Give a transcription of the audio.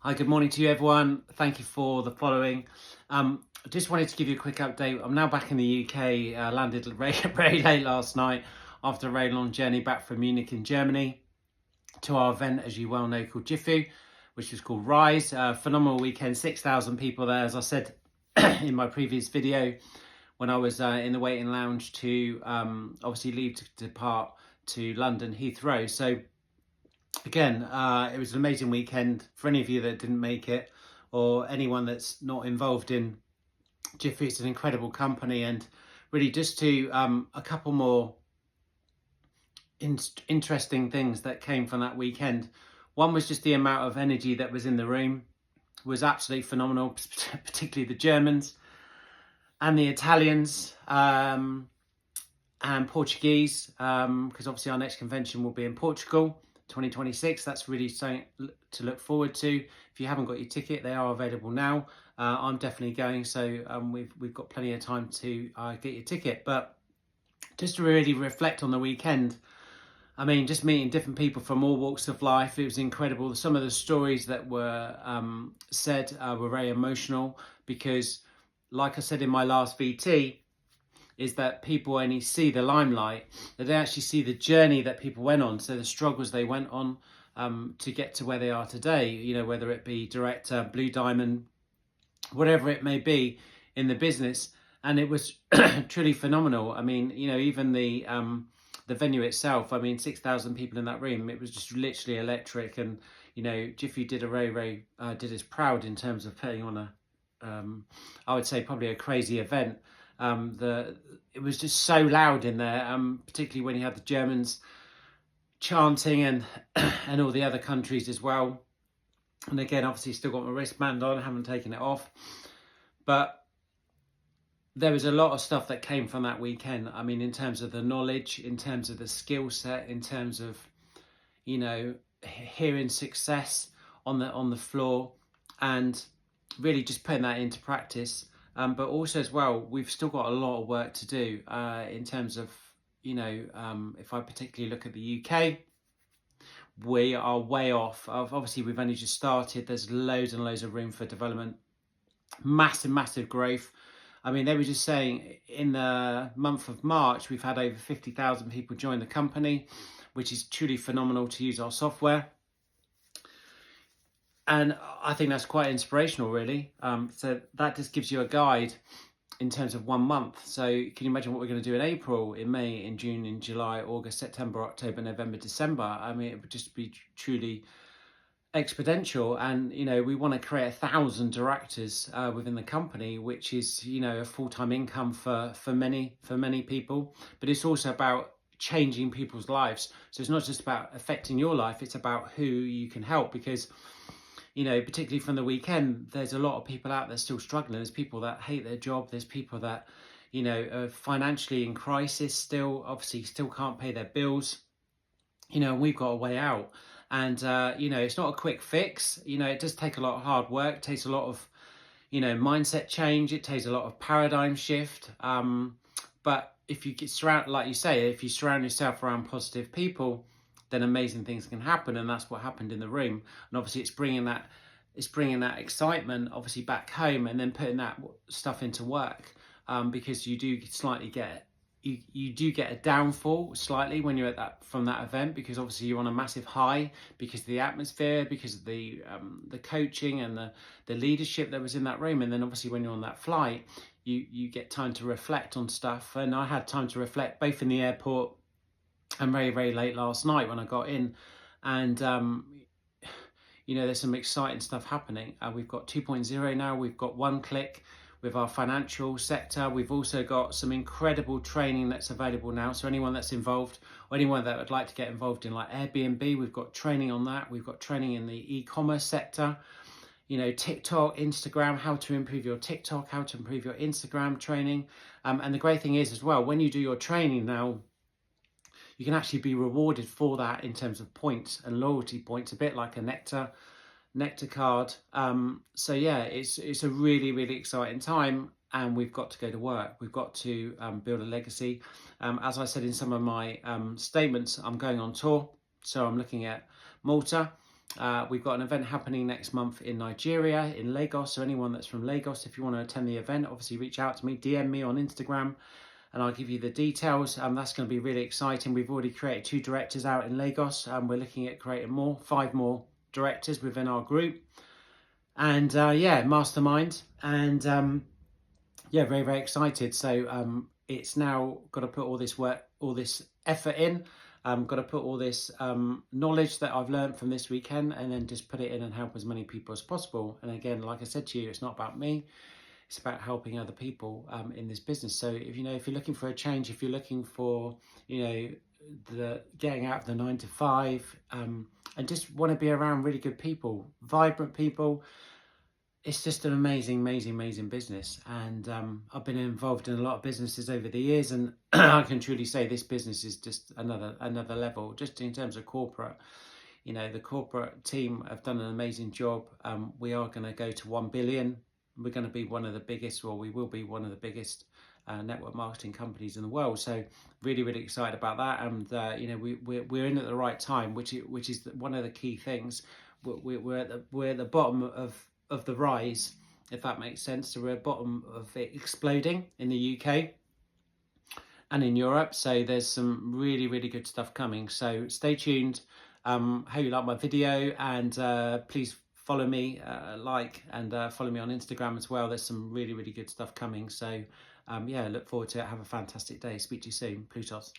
Hi, good morning to you, everyone. Thank you for the following. I just wanted to give you a quick update. I'm now back in the UK. Landed very late last night after a very long journey back from Munich in Germany to our event, as you well know, called JIFU, which is called RISE. Phenomenal weekend, 6,000 people there, as I said in my previous video, when I was in the waiting lounge to obviously leave to depart to London Heathrow. So again, it was an amazing weekend. For any of you that didn't make it, or anyone that's not involved in JIFU, it's an incredible company. And really just to a couple more interesting things that came from that weekend. One was just the amount of energy that was in the room was absolutely phenomenal, particularly the Germans and the Italians and Portuguese, because obviously our next convention will be in Portugal 2026. That's really something to look forward to. If you haven't got your ticket, they are available now. I'm definitely going, so we've got plenty of time to get your ticket. But just to really reflect on the weekend, I mean, just meeting different people from all walks of life, it was incredible. Some of the stories that were said were very emotional because, like I said in my last VT, is that people only see the limelight, that they actually see the journey that people went on, so the struggles they went on to get to where they are today, you know, whether it be director, Blue Diamond, whatever it may be in the business. And it was truly phenomenal. I mean, you know, even the venue itself, I mean, 6,000 people in that room, it was just literally electric. And, you know, JIFU did did us proud in terms of putting on I would say probably a crazy event. It was just so loud in there, particularly when you had the Germans chanting and and all the other countries as well. And again, obviously still got my wristband on, I haven't taken it off. But there was a lot of stuff that came from that weekend. I mean, in terms of the knowledge, in terms of the skill set, in terms of, you know, hearing success on the floor and really just putting that into practice. But also as well, we've still got a lot of work to do in terms of, you know, if I particularly look at the UK, we are way off. Obviously, we've only just started. There's loads and loads of room for development. Massive growth. I mean, they were just saying in the month of March, we've had over 50,000 people join the company, which is truly phenomenal to use our software. And I think that's quite inspirational, really. So that just gives you a guide in terms of 1 month. So can you imagine what we're going to do in April, in May, in June, in July, August, September, October, November, December? I mean, it would just be truly exponential. And, you know, we want to create 1,000 directors within the company, which is, you know, a full-time income for many people. But it's also about changing people's lives. So it's not just about affecting your life, it's about who you can help. Because, you know, particularly from the weekend, there's a lot of people out there still struggling. There's people that hate their job. There's people that, you know, are financially in crisis still, obviously still can't pay their bills. You know, we've got a way out. And, you know, it's not a quick fix. You know, it does take a lot of hard work. It takes a lot of, you know, mindset change. It takes a lot of paradigm shift. But if you get surrounded, like you say, if you surround yourself around positive people, then amazing things can happen. And that's what happened in the room. And obviously it's bringing that excitement obviously back home and then putting that stuff into work, because you do slightly get you do get a downfall slightly when you're at from that event, because obviously you're on a massive high because of the atmosphere, because of the coaching and the leadership that was in that room. And then obviously when you're on that flight, you get time to reflect on stuff. And I had time to reflect both in the airport and very late last night when I got in. And you know, there's some exciting stuff happening. We've got 2.0 now. We've got one click with our financial sector. We've also got some incredible training that's available now. So anyone that's involved, or anyone that would like to get involved in like Airbnb, we've got training on that. We've got training in the e-commerce sector, you know, TikTok, Instagram, how to improve your TikTok, how to improve your Instagram training. And the great thing is as well, when you do your training now, you can actually be rewarded for that in terms of points and loyalty points, a bit like a Nectar card. So yeah, it's a really exciting time, and we've got to go to work. We've got to build a legacy. As I said in some of my statements, I'm going on tour. So I'm looking at Malta, We've got an event happening next month in Nigeria, in Lagos. So anyone that's from Lagos, if you want to attend the event, obviously reach out to me, DM me on Instagram, and I'll give you the details. That's going to be really exciting. We've already created 2 directors out in Lagos. We're looking at creating 5 more directors within our group. And yeah, mastermind. And yeah, very, very excited. So it's now got to put all this work, all this effort in. Got to put all this knowledge that I've learned from this weekend, and then just put it in and help as many people as possible. And again, like I said to you, it's not about me. It's about helping other people in this business. So if you're looking for a change, if you're looking for, the getting out of the 9 to 5, and just want to be around really good people, vibrant people, it's just an amazing business. And I've been involved in a lot of businesses over the years, and I can truly say this business is just another level, just in terms of corporate. The corporate team have done an amazing job. We are going to go to 1 billion. We're going to be one of the biggest, or we will be one of the biggest network marketing companies in the world. So really excited about that. And we're in at the right time, which is one of the key things. We're at the bottom of the rise, if that makes sense. So we're at the bottom of it exploding in the UK and in Europe. So there's some really good stuff coming. So stay tuned. Hope you like my video, and please follow me, and follow me on Instagram as well. There's some really good stuff coming. So yeah, look forward to it. Have a fantastic day. Speak to you soon. Plutos.